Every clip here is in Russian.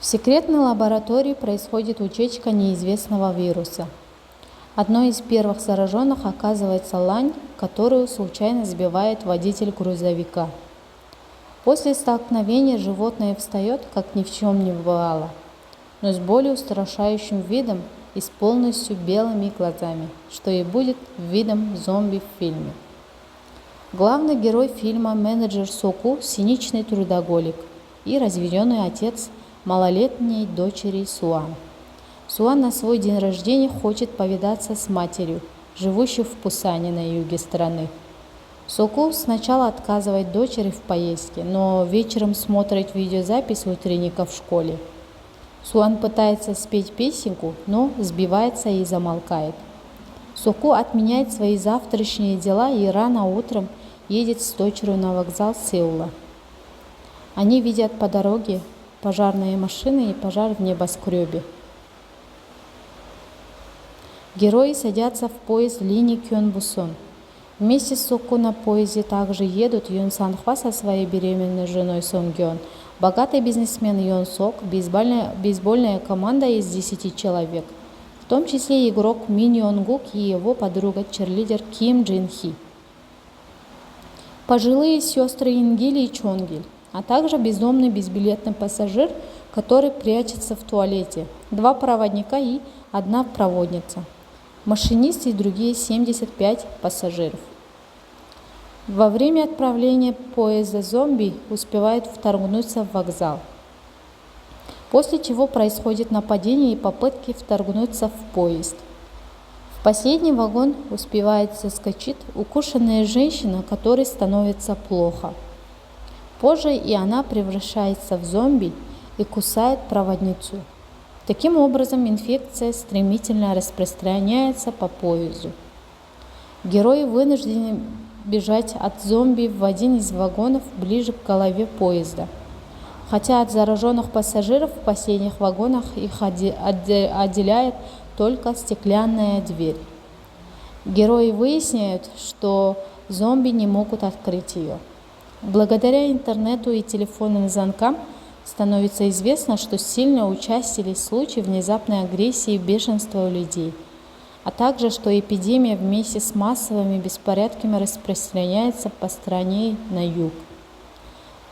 В секретной лаборатории происходит утечка неизвестного вируса. Одной из первых зараженных оказывается лань, которую случайно сбивает водитель грузовика. После столкновения животное встает, как ни в чем не бывало, но с более устрашающим видом и с полностью белыми глазами, что и будет видом зомби в фильме. Главный герой фильма – менеджер Соку, циничный трудоголик и разведенный отец малолетней дочери Суан. Суан на свой день рождения хочет повидаться с матерью, живущей в Пусане на юге страны. Соку сначала отказывает дочери в поездке, но вечером смотрит видеозапись утренника в школе. Суан пытается спеть песенку, но сбивается и замолкает. Соку отменяет свои завтрашние дела и рано утром едет с дочерью на вокзал Сеула. Они видят по дороге пожарные машины и пожар в небоскребе. Герои садятся в поезд линии Кёнбусон. Вместе с Соку на поезде также едут Юн Сан-хва со своей беременной женой Сон Гён, богатый бизнесмен Юн Сок, бейсбольная команда из 10 человек, в том числе игрок Мин Йон Гук и его подруга-черлидер Ким Джин Хи, пожилые сестры Ингиль и Чонгиль, а также бездомный безбилетный пассажир, который прячется в туалете, 2 проводника и 1 проводница, машинист и другие 75 пассажиров. Во время отправления поезда зомби успевают вторгнуться в вокзал, после чего происходит нападение и попытки вторгнуться в поезд. В последний вагон успевает заскочить укушенная женщина, которой становится плохо. Позже и она превращается в зомби и кусает проводницу. Таким образом, инфекция стремительно распространяется по поезду. Герои вынуждены бежать от зомби в один из вагонов ближе к голове поезда. Хотя от зараженных пассажиров в последних вагонах их отделяет только стеклянная дверь. Герои выясняют, что зомби не могут открыть ее. Благодаря интернету и телефонным звонкам становится известно, что сильно участились случаи внезапной агрессии и бешенства у людей, а также, что эпидемия вместе с массовыми беспорядками распространяется по стране на юг.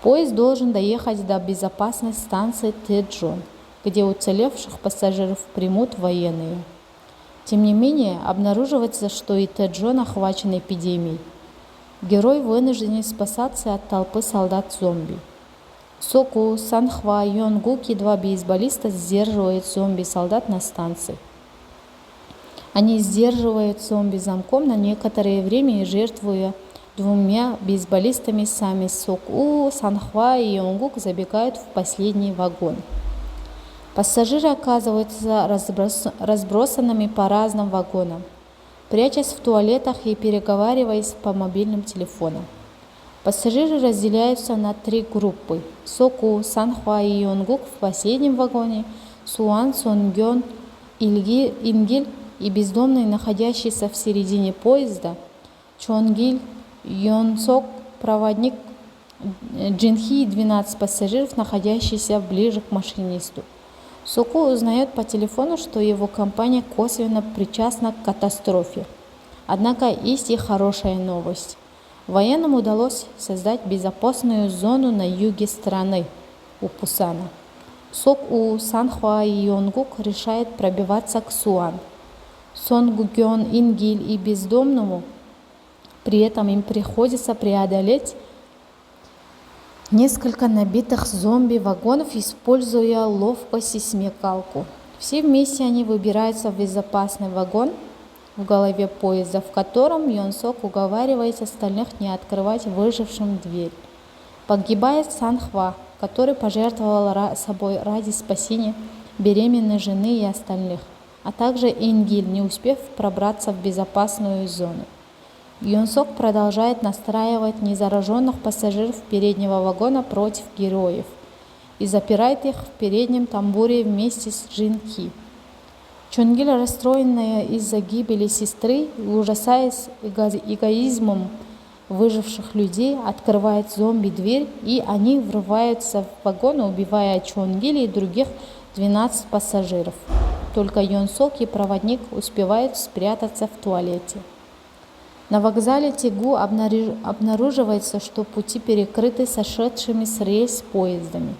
Поезд должен доехать до безопасной станции Тэджон, где уцелевших пассажиров примут военные. Тем не менее, обнаруживается, что и Тэджон охвачен эпидемией. Герой вынужден спасаться от толпы солдат-зомби. Соку, Сан-хва, Йон Гук и 2 бейсболиста сдерживают зомби-солдат на станции. Они сдерживают зомби замком на некоторое время и, жертвуя 2 бейсболистами, сами Соку, Сан-хва и Йон Гук забегают в последний вагон. Пассажиры оказываются разбросанными по разным вагонам, прячась в туалетах и переговариваясь по мобильным телефонам. Пассажиры разделяются на 3 группы. Соку, Сан-хва и Йон Гук в последнем вагоне, Суан, Сон Гён, Ингиль и бездомный, находящийся в середине поезда, Чонгиль, Йон Сок, проводник, Джин Хи и 12 пассажиров, находящихся ближе к машинисту. Соку узнает по телефону, что его компания косвенно причастна к катастрофе. Однако есть и хорошая новость. Военным удалось создать безопасную зону на юге страны, у Пусана. Соку, Сан-хва и Йон Гук решают пробиваться к Суан. Сон Гугён, Ингиль и бездомному при этом им приходится преодолеть несколько набитых зомби-вагонов, используя ловкость и смекалку. Все вместе они выбираются в безопасный вагон в голове поезда, в котором Йон Сок уговаривает остальных не открывать выжившим дверь. Погибает Сан-хва, который пожертвовал собой ради спасения беременной жены и остальных, а также Ингиль, не успев пробраться в безопасную зону. Йон Сок продолжает настраивать незараженных пассажиров переднего вагона против героев и запирает их в переднем тамбуре вместе с Джин Хи. Чонгиль, расстроенная из-за гибели сестры и ужасаясь эгоизмом выживших людей, открывает зомби дверь, и они врываются в вагон, убивая Чон Гиля и других 12 пассажиров. Только Йон Сок и проводник успевают спрятаться в туалете. На вокзале Тегу обнаруживается, что пути перекрыты сошедшими с рельс поездами,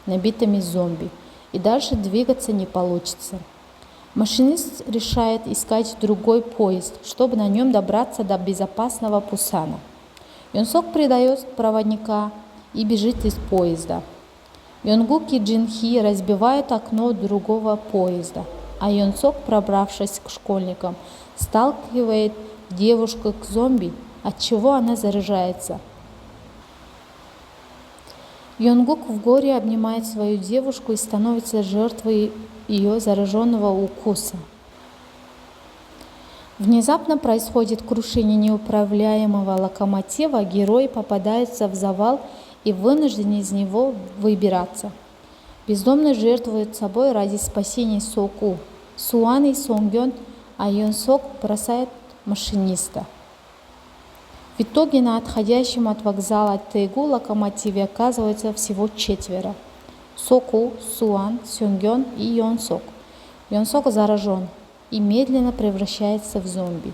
набитыми зомби, и дальше двигаться не получится. Машинист решает искать другой поезд, чтобы на нем добраться до безопасного Пусана. Йон Сок предает проводника и бежит из поезда. Йонгук и Джин Хи разбивают окно другого поезда, а Йон Сок, пробравшись к школьникам, сталкивает девушку к зомби, от чего она заражается. Йонгук в горе обнимает свою девушку и становится жертвой ее зараженного укуса. Внезапно происходит крушение неуправляемого локомотива, герой попадается в завал и вынужден из него выбираться. Бездомный жертвует собой ради спасения Соку, Суан и Сонгён, а Йон Сок бросает машиниста. В итоге на отходящем от вокзала Тегу локомотиве оказывается всего 4: Соку, Суан, Сонгён и Йон Сок. Йон Сок заражен и медленно превращается в зомби.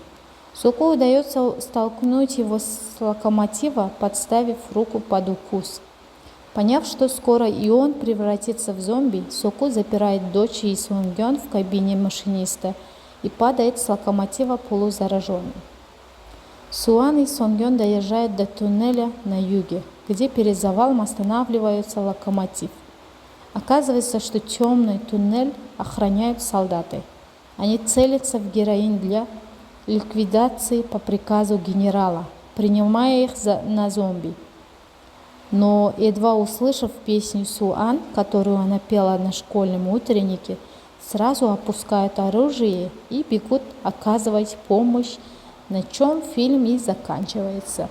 Соку удается столкнуть его с локомотива, подставив руку под укус. Поняв, что скоро и он превратится в зомби, Соку запирает дочь и Сонгён в кабине машиниста и падает с локомотива полузараженным. Суан и Сонгён доезжают до туннеля на юге, где перед завалом останавливается локомотив. Оказывается, что темный туннель охраняют солдаты. Они целятся в героин для ликвидации по приказу генерала, принимая их на зомби. Но, едва услышав песню Суан, которую она пела на школьном утреннике, сразу опускают оружие и бегут оказывать помощь, на чем фильм и заканчивается.